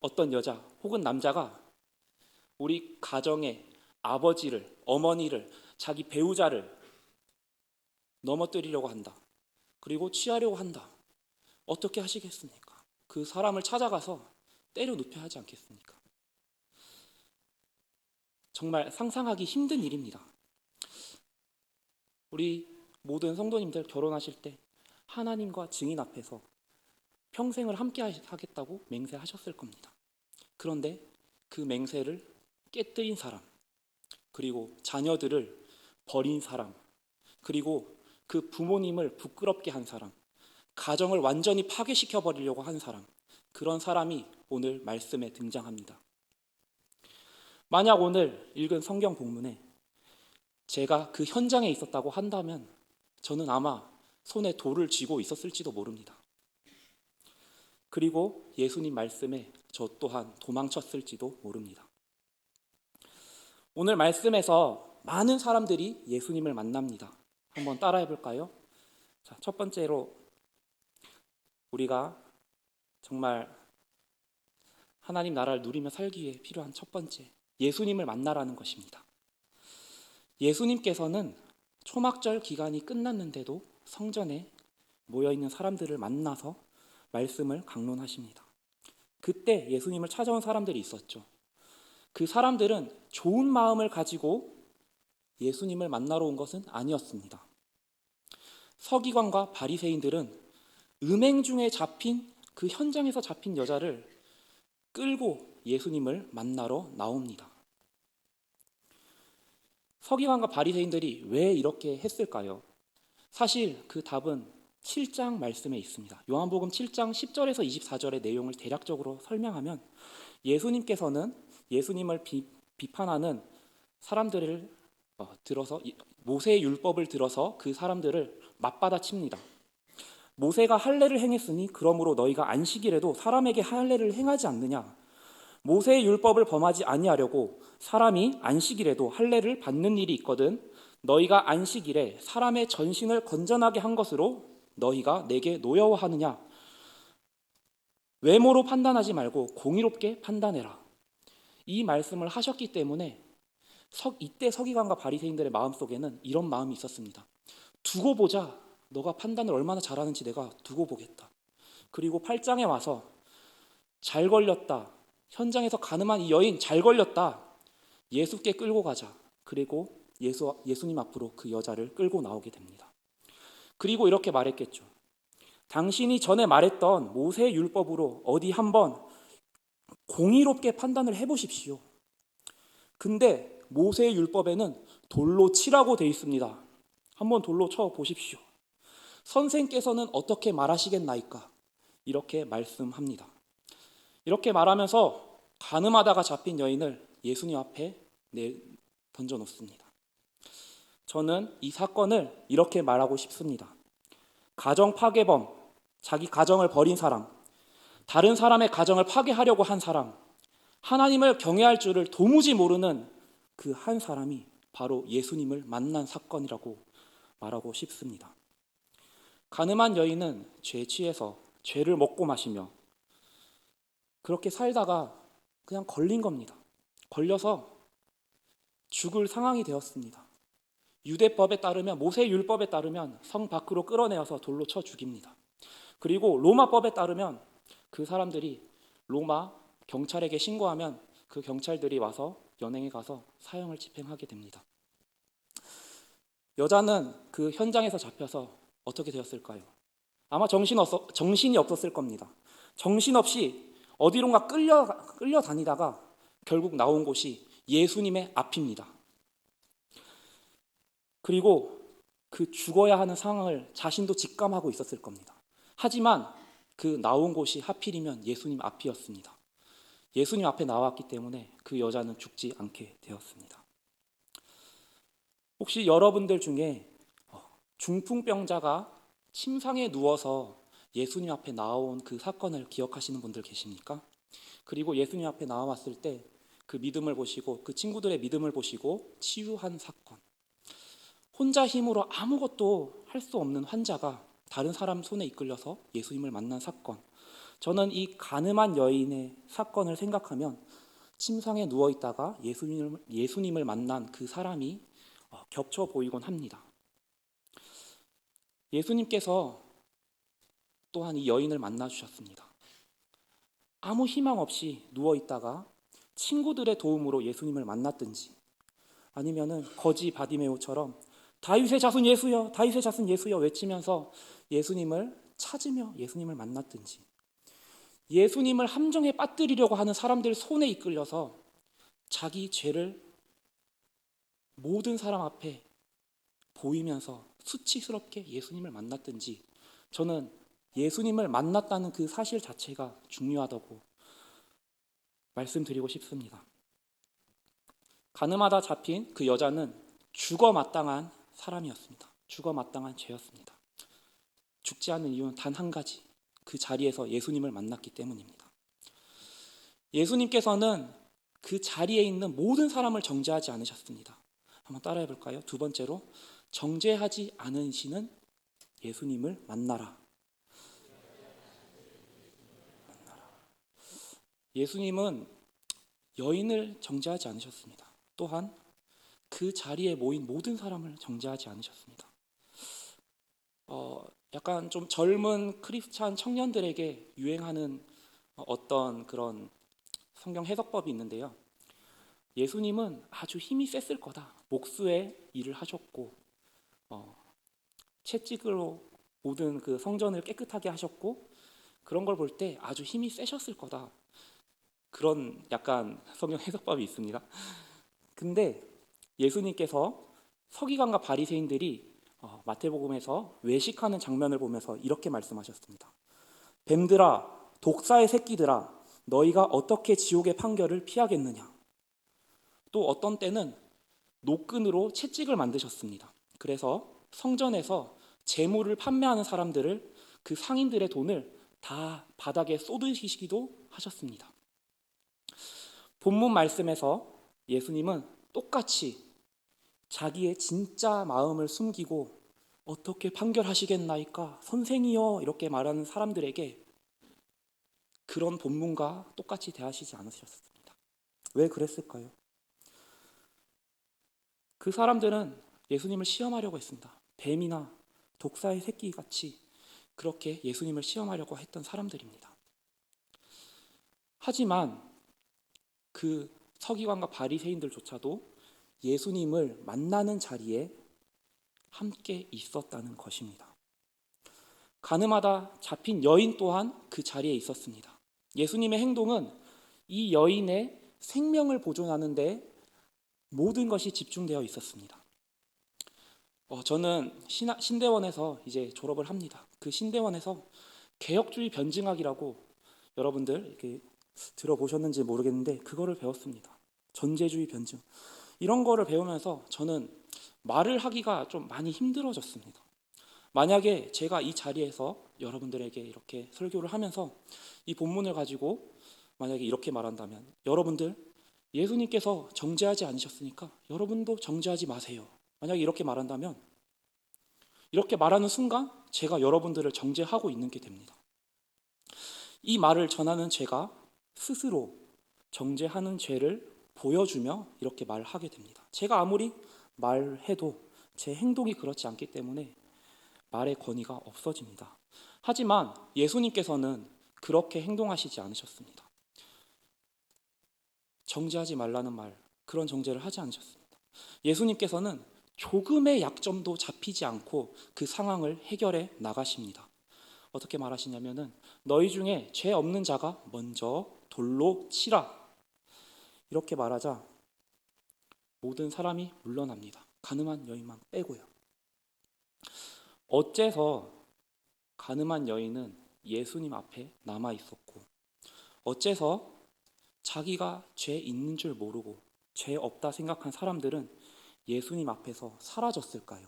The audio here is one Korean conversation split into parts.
어떤 여자 혹은 남자가 우리 가정의 아버지를, 어머니를, 자기 배우자를 넘어뜨리려고 한다. 그리고 취하려고 한다. 어떻게 하시겠습니까? 그 사람을 찾아가서 때려 눕혀야 하지 않겠습니까? 정말 상상하기 힘든 일입니다. 우리 모든 성도님들 결혼하실 때 하나님과 증인 앞에서 평생을 함께 하겠다고 맹세하셨을 겁니다. 그런데 그 맹세를 깨뜨린 사람, 그리고 자녀들을 버린 사람, 그리고 그 부모님을 부끄럽게 한 사람, 가정을 완전히 파괴시켜 버리려고 한 사람, 그런 사람이 오늘 말씀에 등장합니다. 만약 오늘 읽은 성경 본문에 제가 그 현장에 있었다고 한다면 저는 아마 손에 돌을 쥐고 있었을지도 모릅니다. 그리고 예수님 말씀에 저 또한 도망쳤을지도 모릅니다. 오늘 말씀에서 많은 사람들이 예수님을 만납니다. 한번 따라해 볼까요? 자, 첫 번째로 우리가 정말 하나님 나라를 누리며 살기 위해 필요한 첫 번째, 예수님을 만나라는 것입니다. 예수님께서는 초막절 기간이 끝났는데도 성전에 모여있는 사람들을 만나서 말씀을 강론하십니다. 그때 예수님을 찾아온 사람들이 있었죠. 그 사람들은 좋은 마음을 가지고 예수님을 만나러 온 것은 아니었습니다. 서기관과 바리새인들은 음행 중에 잡힌 그 현장에서 잡힌 여자를 끌고 예수님을 만나러 나옵니다. 서기관과 바리새인들이 왜 이렇게 했을까요? 사실 그 답은 7장 말씀에 있습니다. 요한복음 7장 10절에서 24절의 내용을 대략적으로 설명하면 예수님께서는 예수님을 비판하는 사람들을 들어서 모세의 율법을 들어서 그 사람들을 맞받아칩니다. 모세가 할례를 행했으니 그러므로 너희가 안식일에도 사람에게 할례를 행하지 않느냐? 모세의 율법을 범하지 아니하려고 사람이 안식일에도 할례를 받는 일이 있거든 너희가 안식일에 사람의 전신을 건전하게 한 것으로 너희가 내게 노여워하느냐? 외모로 판단하지 말고 공의롭게 판단해라. 이 말씀을 하셨기 때문에 이때 서기관과 바리새인들의 마음속에는 이런 마음이 있었습니다. 두고 보자. 너가 판단을 얼마나 잘하는지 내가 두고 보겠다. 그리고 8장에 와서 잘 걸렸다. 현장에서 가늠한 이 여인 잘 걸렸다. 예수께 끌고 가자. 그리고 예수님 앞으로 그 여자를 끌고 나오게 됩니다. 그리고 이렇게 말했겠죠. 당신이 전에 말했던 모세의 율법으로 어디 한번 공의롭게 판단을 해보십시오. 근데 모세의 율법에는 돌로 치라고 되어 있습니다. 한번 돌로 쳐 보십시오. 선생께서는 어떻게 말하시겠나이까? 이렇게 말씀합니다. 이렇게 말하면서 간음하다가 잡힌 여인을 예수님 앞에 던져놓습니다. 저는 이 사건을 이렇게 말하고 싶습니다. 가정 파괴범, 자기 가정을 버린 사람, 다른 사람의 가정을 파괴하려고 한 사람, 하나님을 경외할 줄을 도무지 모르는 그 한 사람이 바로 예수님을 만난 사건이라고 말하고 싶습니다. 간음한 여인은 죄에 취해서 죄를 먹고 마시며 그렇게 살다가 그냥 걸린 겁니다. 걸려서 죽을 상황이 되었습니다. 유대법에 따르면 모세 율법에 따르면 성 밖으로 끌어내어서 돌로 쳐 죽입니다. 그리고 로마법에 따르면 그 사람들이 로마 경찰에게 신고하면 그 경찰들이 와서 연행에 가서 사형을 집행하게 됩니다. 여자는 그 현장에서 잡혀서 어떻게 되었을까요? 아마 정신이 없었을 겁니다. 정신없이 어디론가 끌려 다니다가 결국 나온 곳이 예수님의 앞입니다. 그리고 그 죽어야 하는 상황을 자신도 직감하고 있었을 겁니다. 하지만 그 나온 곳이 하필이면 예수님 앞이었습니다. 예수님 앞에 나왔기 때문에 그 여자는 죽지 않게 되었습니다. 혹시 여러분들 중에 중풍병자가 침상에 누워서 예수님 앞에 나온 그 사건을 기억하시는 분들 계십니까? 그리고 예수님 앞에 나왔을 때 그 믿음을 보시고 그 친구들의 믿음을 보시고 치유한 사건. 혼자 힘으로 아무것도 할 수 없는 환자가 다른 사람 손에 이끌려서 예수님을 만난 사건. 저는 이 가늠한 여인의 사건을 생각하면 침상에 누워 있다가 예수님을 만난 그 사람이 겹쳐 보이곤 합니다. 예수님께서 또한 이 여인을 만나 주셨습니다. 아무 희망 없이 누워 있다가 친구들의 도움으로 예수님을 만났든지, 아니면은 거지 바디메오처럼 다윗의 자손 예수여, 다윗의 자손 예수여 외치면서 예수님을 찾으며 예수님을 만났든지, 예수님을 함정에 빠뜨리려고 하는 사람들 손에 이끌려서 자기 죄를 모든 사람 앞에 보이면서 수치스럽게 예수님을 만났든지, 저는 예수님을 만났다는 그 사실 자체가 중요하다고 말씀드리고 싶습니다. 가늠하다 잡힌 그 여자는 죽어 마땅한 사람이었습니다. 죽어 마땅한 죄였습니다. 죽지 않는 이유는 단 한 가지, 그 자리에서 예수님을 만났기 때문입니다. 예수님께서는 그 자리에 있는 모든 사람을 정죄하지 않으셨습니다. 한번 따라해 볼까요? 두 번째로, 정죄하지 않으시는 예수님을 만나라. 예수님은 여인을 정죄하지 않으셨습니다. 또한 그 자리에 모인 모든 사람을 정죄하지 않으셨습니다. 약간 좀 젊은 크리스찬 청년들에게 유행하는 어떤 그런 성경 해석법이 있는데요. 예수님은 아주 힘이 셌을 거다. 목수의 일을 하셨고, 채찍으로 모든 그 성전을 깨끗하게 하셨고, 그런 걸 볼 때 아주 힘이 세셨을 거다. 그런 약간 성경 해석법이 있습니다. 근데 예수님께서 서기관과 바리새인들이 마태복음에서 외식하는 장면을 보면서 이렇게 말씀하셨습니다. 뱀들아, 독사의 새끼들아, 너희가 어떻게 지옥의 판결을 피하겠느냐. 또 어떤 때는 노끈으로 채찍을 만드셨습니다. 그래서 성전에서 재물을 판매하는 사람들을, 그 상인들의 돈을 다 바닥에 쏟으시기도 하셨습니다. 본문 말씀에서 예수님은 똑같이 자기의 진짜 마음을 숨기고 어떻게 판결하시겠나이까 선생이여 이렇게 말하는 사람들에게 그런 본문과 똑같이 대하시지 않으셨습니다. 왜 그랬을까요? 그 사람들은 예수님을 시험하려고 했습니다. 뱀이나 독사의 새끼같이 그렇게 예수님을 시험하려고 했던 사람들입니다. 하지만 그 서기관과 바리새인들조차도 예수님을 만나는 자리에 함께 있었다는 것입니다. 가늠하다 잡힌 여인 또한 그 자리에 있었습니다. 예수님의 행동은 이 여인의 생명을 보존하는 데 모든 것이 집중되어 있었습니다. 저는 신대원에서 이제 졸업을 합니다. 그 신대원에서 개혁주의 변증학이라고 여러분들 이렇게 들어보셨는지 모르겠는데 그거를 배웠습니다. 전제주의 변증. 이런 거를 배우면서 저는 말을 하기가 좀 많이 힘들어졌습니다. 만약에 제가 이 자리에서 여러분들에게 이렇게 설교를 하면서 이 본문을 가지고 만약에 이렇게 말한다면, 여러분들 예수님께서 정죄하지 않으셨으니까 여러분도 정죄하지 마세요. 만약에 이렇게 말한다면, 이렇게 말하는 순간 제가 여러분들을 정죄하고 있는 게 됩니다. 이 말을 전하는 제가 스스로 정죄하는 죄를 보여주며 이렇게 말하게 됩니다. 제가 아무리 말해도 제 행동이 그렇지 않기 때문에 말의 권위가 없어집니다. 하지만 예수님께서는 그렇게 행동하시지 않으셨습니다. 정죄하지 말라는 말, 그런 정죄를 하지 않으셨습니다. 예수님께서는 조금의 약점도 잡히지 않고 그 상황을 해결해 나가십니다. 어떻게 말하시냐면은, 너희 중에 죄 없는 자가 먼저 돌로 치라. 이렇게 말하자 모든 사람이 물러납니다. 가늠한 여인만 빼고요. 어째서 가늠한 여인은 예수님 앞에 남아 있었고, 어째서 자기가 죄 있는 줄 모르고 죄 없다 생각한 사람들은 예수님 앞에서 사라졌을까요?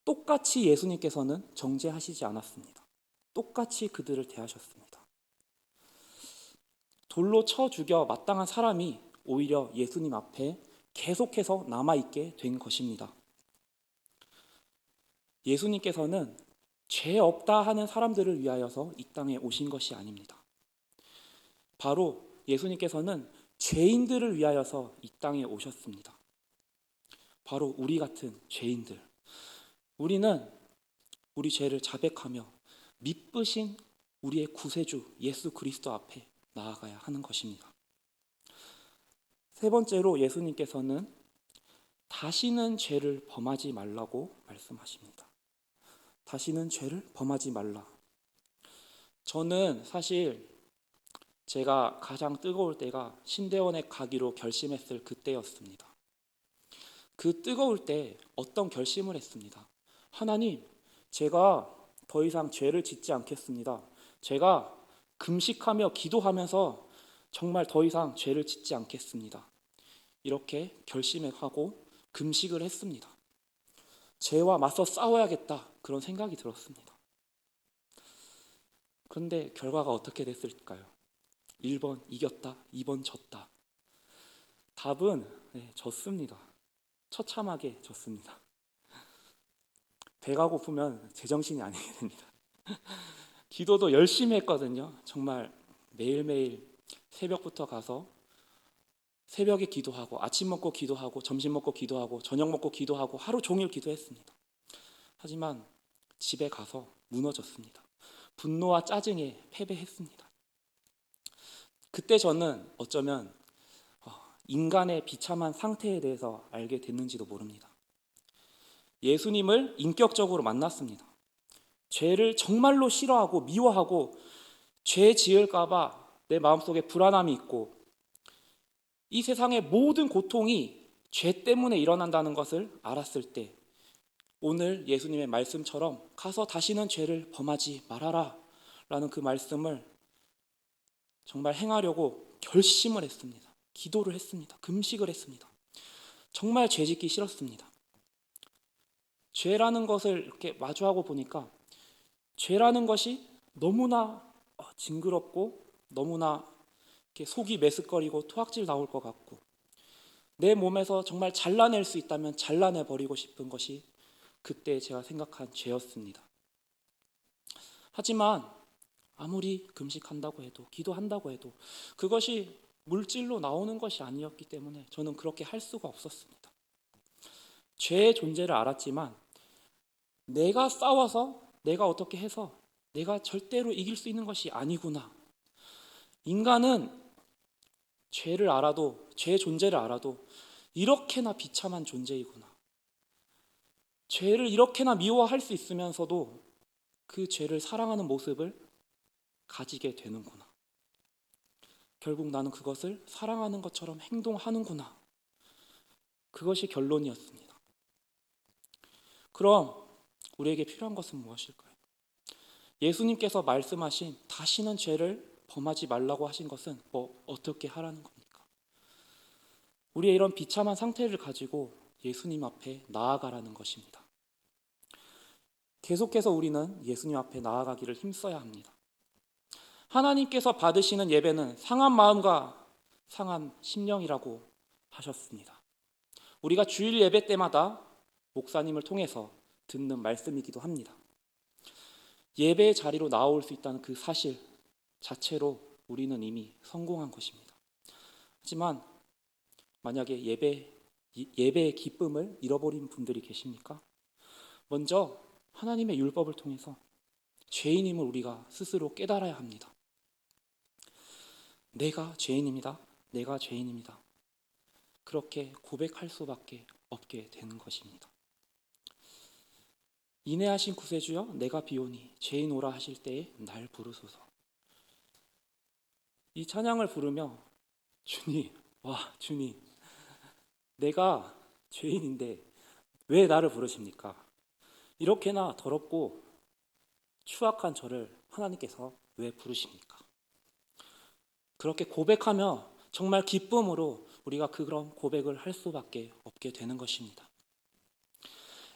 똑같이 예수님께서는 정죄하시지 않았습니다. 똑같이 그들을 대하셨습니다. 돌로 쳐 죽여 마땅한 사람이 오히려 예수님 앞에 계속해서 남아있게 된 것입니다. 예수님께서는 죄 없다 하는 사람들을 위하여서 이 땅에 오신 것이 아닙니다. 바로 예수님께서는 죄인들을 위하여서 이 땅에 오셨습니다. 바로 우리 같은 죄인들. 우리는 우리 죄를 자백하며 미쁘신 우리의 구세주 예수 그리스도 앞에 나아가야 하는 것입니다. 세 번째로 예수님께서는 다시는 죄를 범하지 말라고 말씀하십니다. 다시는 죄를 범하지 말라. 저는 사실 제가 가장 뜨거울 때가 신대원에 가기로 결심했을 그때였습니다. 그 뜨거울 때 어떤 결심을 했습니다. 하나님, 제가 더 이상 죄를 짓지 않겠습니다. 제가 금식하며 기도하면서 정말 더 이상 죄를 짓지 않겠습니다. 이렇게 결심하고 금식을 했습니다. 죄와 맞서 싸워야겠다 그런 생각이 들었습니다. 그런데 결과가 어떻게 됐을까요? 1번 이겼다, 2번 졌다. 답은 졌습니다. 처참하게 졌습니다. 배가 고프면 제정신이 아니게 됩니다. 기도도 열심히 했거든요. 정말 매일매일 새벽부터 가서 새벽에 기도하고 아침 먹고 기도하고 점심 먹고 기도하고 저녁 먹고 기도하고 하루 종일 기도했습니다. 하지만 집에 가서 무너졌습니다. 분노와 짜증에 패배했습니다. 그때 저는 어쩌면 인간의 비참한 상태에 대해서 알게 됐는지도 모릅니다. 예수님을 인격적으로 만났습니다. 죄를 정말로 싫어하고 미워하고 죄 지을까 봐 내 마음속에 불안함이 있고 이 세상의 모든 고통이 죄 때문에 일어난다는 것을 알았을 때 오늘 예수님의 말씀처럼 가서 다시는 죄를 범하지 말아라 라는 그 말씀을 정말 행하려고 결심을 했습니다. 기도를 했습니다. 금식을 했습니다. 정말 죄 짓기 싫었습니다. 죄라는 것을 이렇게 마주하고 보니까 죄라는 것이 너무나 징그럽고 너무나 이렇게 속이 메스꺼리고 토악질 나올 것 같고 내 몸에서 정말 잘라낼 수 있다면 잘라내버리고 싶은 것이 그때 제가 생각한 죄였습니다. 하지만 아무리 금식한다고 해도 기도한다고 해도 그것이 물질로 나오는 것이 아니었기 때문에 저는 그렇게 할 수가 없었습니다. 죄의 존재를 알았지만 내가 싸워서 내가 어떻게 해서 내가 절대로 이길 수 있는 것이 아니구나. 인간은 죄를 알아도 죄의 존재를 알아도 이렇게나 비참한 존재이구나. 죄를 이렇게나 미워할 수 있으면서도 그 죄를 사랑하는 모습을 가지게 되는구나. 결국 나는 그것을 사랑하는 것처럼 행동하는구나. 그것이 결론이었습니다. 그럼 우리에게 필요한 것은 무엇일까요? 예수님께서 말씀하신 다시는 죄를 범하지 말라고 하신 것은 어떻게 하라는 겁니까? 우리의 이런 비참한 상태를 가지고 예수님 앞에 나아가라는 것입니다. 계속해서 우리는 예수님 앞에 나아가기를 힘써야 합니다. 하나님께서 받으시는 예배는 상한 마음과 상한 심령이라고 하셨습니다. 우리가 주일 예배 때마다 목사님을 통해서 듣는 말씀이기도 합니다. 예배의 자리로 나올 수 있다는 그 사실 자체로 우리는 이미 성공한 것입니다. 하지만 만약에 예배의 기쁨을 잃어버린 분들이 계십니까? 먼저 하나님의 율법을 통해서 죄인임을 우리가 스스로 깨달아야 합니다. 내가 죄인입니다. 내가 죄인입니다. 그렇게 고백할 수밖에 없게 되는 것입니다. 인애하신 구세주여 내가 비오니 죄인 오라 하실 때에 날 부르소서. 이 찬양을 부르며 주님, 주님, 내가 죄인인데 왜 나를 부르십니까? 이렇게나 더럽고 추악한 저를 하나님께서 왜 부르십니까? 그렇게 고백하며 정말 기쁨으로 우리가 그런 고백을 할 수밖에 없게 되는 것입니다.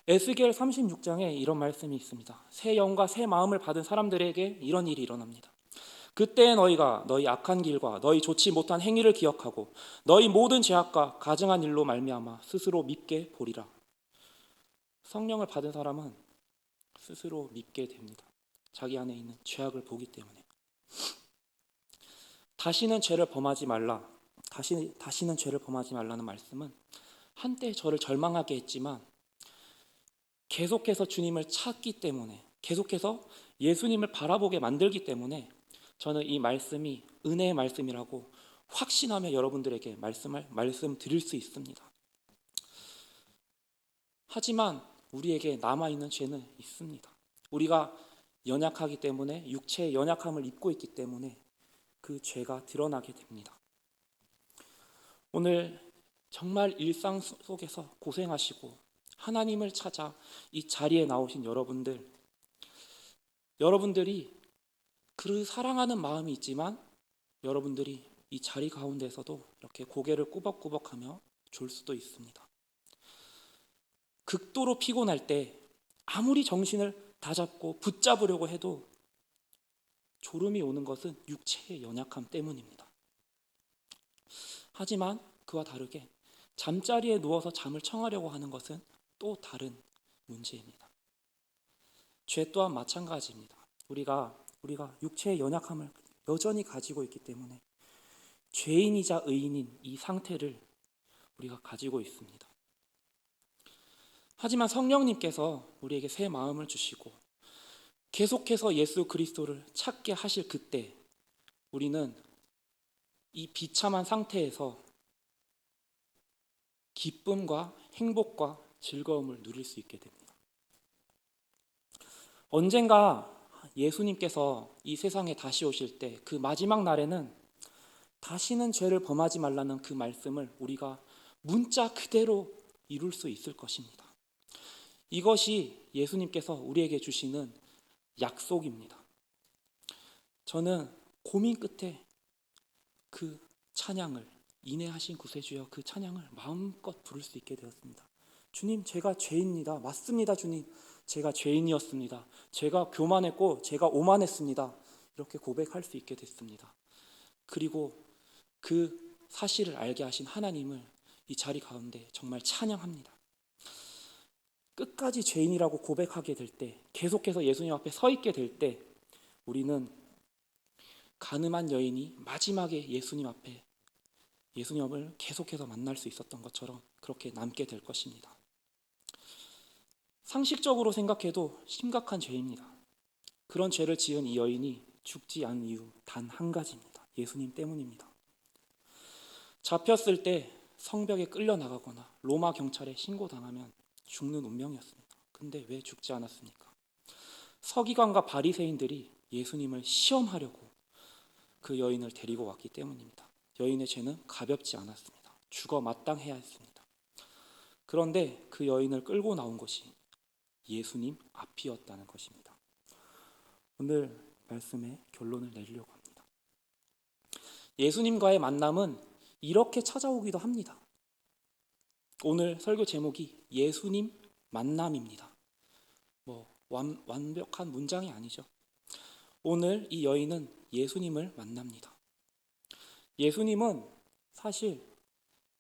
에스겔 36장에 이런 말씀이 있습니다. 새 영과 새 마음을 받은 사람들에게 이런 일이 일어납니다. 그때 너희가 너희 악한 길과 너희 좋지 못한 행위를 기억하고 너희 모든 죄악과 가증한 일로 말미암아 스스로 밉게 보리라. 성령을 받은 사람은 스스로 믿게 됩니다. 자기 안에 있는 죄악을 보기 때문에. 다시는 죄를 범하지 말라. 다시는 죄를 범하지 말라는 말씀은 한때 저를 절망하게 했지만 계속해서 주님을 찾기 때문에, 계속해서 예수님을 바라보게 만들기 때문에 저는 이 말씀이 은혜의 말씀이라고 확신하며 여러분들에게 말씀드릴 수 있습니다. 하지만 우리에게 남아있는 죄는 있습니다. 우리가 연약하기 때문에, 육체의 연약함을 입고 있기 때문에 그 죄가 드러나게 됩니다. 오늘 정말 일상 속에서 고생하시고 하나님을 찾아 이 자리에 나오신 여러분들이 그를 사랑하는 마음이 있지만 여러분들이 이 자리 가운데서도 이렇게 고개를 꾸벅꾸벅하며 졸 수도 있습니다. 극도로 피곤할 때 아무리 정신을 다잡고 붙잡으려고 해도 졸음이 오는 것은 육체의 연약함 때문입니다. 하지만 그와 다르게 잠자리에 누워서 잠을 청하려고 하는 것은 또 다른 문제입니다. 죄 또한 마찬가지입니다. 우리가 육체의 연약함을 여전히 가지고 있기 때문에 죄인이자 의인인 이 상태를 우리가 가지고 있습니다. 하지만 성령님께서 우리에게 새 마음을 주시고 계속해서 예수 그리스도를 찾게 하실 그때 우리는 이 비참한 상태에서 기쁨과 행복과 즐거움을 누릴 수 있게 됩니다. 언젠가 예수님께서 이 세상에 다시 오실 때 그 마지막 날에는 다시는 죄를 범하지 말라는 그 말씀을 우리가 문자 그대로 이룰 수 있을 것입니다. 이것이 예수님께서 우리에게 주시는 약속입니다. 저는 고민 끝에 그 찬양을, 인내하신 구세주여, 그 찬양을 마음껏 부를 수 있게 되었습니다. 주님, 제가 죄인입니다. 맞습니다. 주님, 제가 죄인이었습니다. 제가 교만했고 제가 오만했습니다. 이렇게 고백할 수 있게 됐습니다. 그리고 그 사실을 알게 하신 하나님을 이 자리 가운데 정말 찬양합니다. 끝까지 죄인이라고 고백하게 될 때, 계속해서 예수님 앞에 서 있게 될 때 우리는 가늠한 여인이 마지막에 예수님을 계속해서 만날 수 있었던 것처럼 그렇게 남게 될 것입니다. 상식적으로 생각해도 심각한 죄입니다. 그런 죄를 지은 이 여인이 죽지 않은 이유 단 한 가지입니다. 예수님 때문입니다. 잡혔을 때 성벽에 끌려나가거나 로마 경찰에 신고당하면 죽는 운명이었습니다. 근데 왜 죽지 않았습니까? 서기관과 바리새인들이 예수님을 시험하려고 그 여인을 데리고 왔기 때문입니다. 여인의 죄는 가볍지 않았습니다. 죽어 마땅해야 했습니다. 그런데 그 여인을 끌고 나온 것이 예수님 앞이었다는 것입니다. 오늘 말씀의 결론을 내리려고 합니다. 예수님과의 만남은 이렇게 찾아오기도 합니다. 오늘 설교 제목이 예수님 만남입니다. 완벽한 문장이 아니죠. 오늘 이 여인은 예수님을 만납니다. 예수님은 사실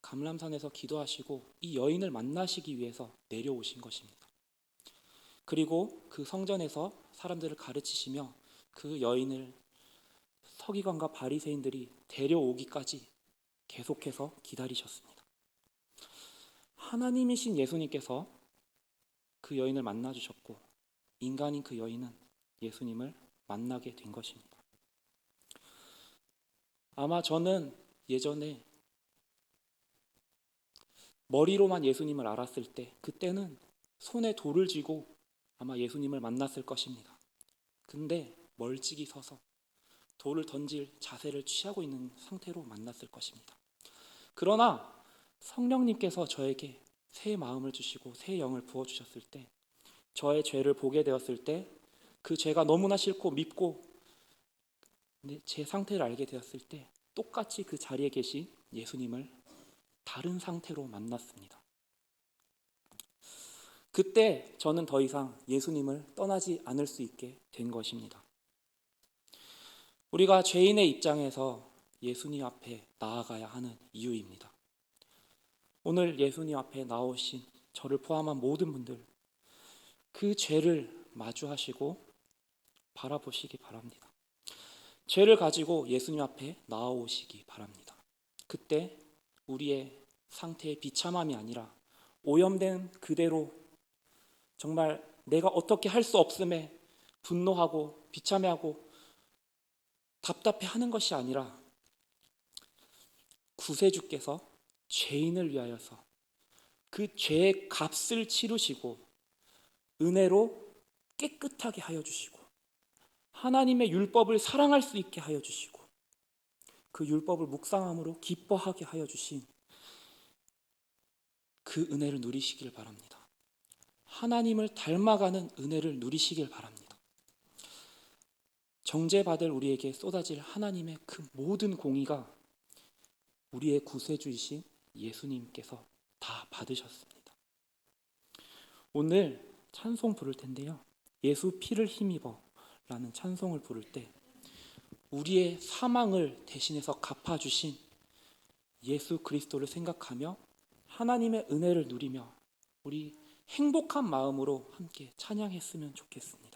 감람산에서 기도하시고 이 여인을 만나시기 위해서 내려오신 것입니다. 그리고 그 성전에서 사람들을 가르치시며 그 여인을 서기관과 바리새인들이 데려오기까지 계속해서 기다리셨습니다. 하나님이신 예수님께서 그 여인을 만나주셨고 인간인 그 여인은 예수님을 만나게 된 것입니다. 아마 저는 예전에 머리로만 예수님을 알았을 때 그때는 손에 돌을 쥐고 아마 예수님을 만났을 것입니다. 근데 멀찍이 서서 돌을 던질 자세를 취하고 있는 상태로 만났을 것입니다. 그러나 성령님께서 저에게 새 마음을 주시고 새 영을 부어주셨을 때 저의 죄를 보게 되었을 때 그 죄가 너무나 싫고 밉고 제 상태를 알게 되었을 때 똑같이 그 자리에 계신 예수님을 다른 상태로 만났습니다. 그때 저는 더 이상 예수님을 떠나지 않을 수 있게 된 것입니다. 우리가 죄인의 입장에서 예수님 앞에 나아가야 하는 이유입니다. 오늘 예수님 앞에 나오신 저를 포함한 모든 분들, 그 죄를 마주하시고 바라보시기 바랍니다. 죄를 가지고 예수님 앞에 나아오시기 바랍니다. 그때 우리의 상태의 비참함이 아니라 오염된 그대로 정말 내가 어떻게 할 수 없음에 분노하고 비참해하고 답답해하는 것이 아니라 구세주께서 죄인을 위하여서 그 죄의 값을 치르시고 은혜로 깨끗하게 하여 주시고 하나님의 율법을 사랑할 수 있게 하여 주시고 그 율법을 묵상함으로 기뻐하게 하여 주신 그 은혜를 누리시길 바랍니다. 하나님을 닮아가는 은혜를 누리시길 바랍니다. 정죄받을 우리에게 쏟아질 하나님의 그 모든 공의가 우리의 구세주이신 예수님께서 다 받으셨습니다. 오늘 찬송 부를 텐데요. 예수 피를 힘입어 라는 찬송을 부를 때 우리의 사망을 대신해서 갚아주신 예수 그리스도를 생각하며 하나님의 은혜를 누리며 우리 행복한 마음으로 함께 찬양했으면 좋겠습니다.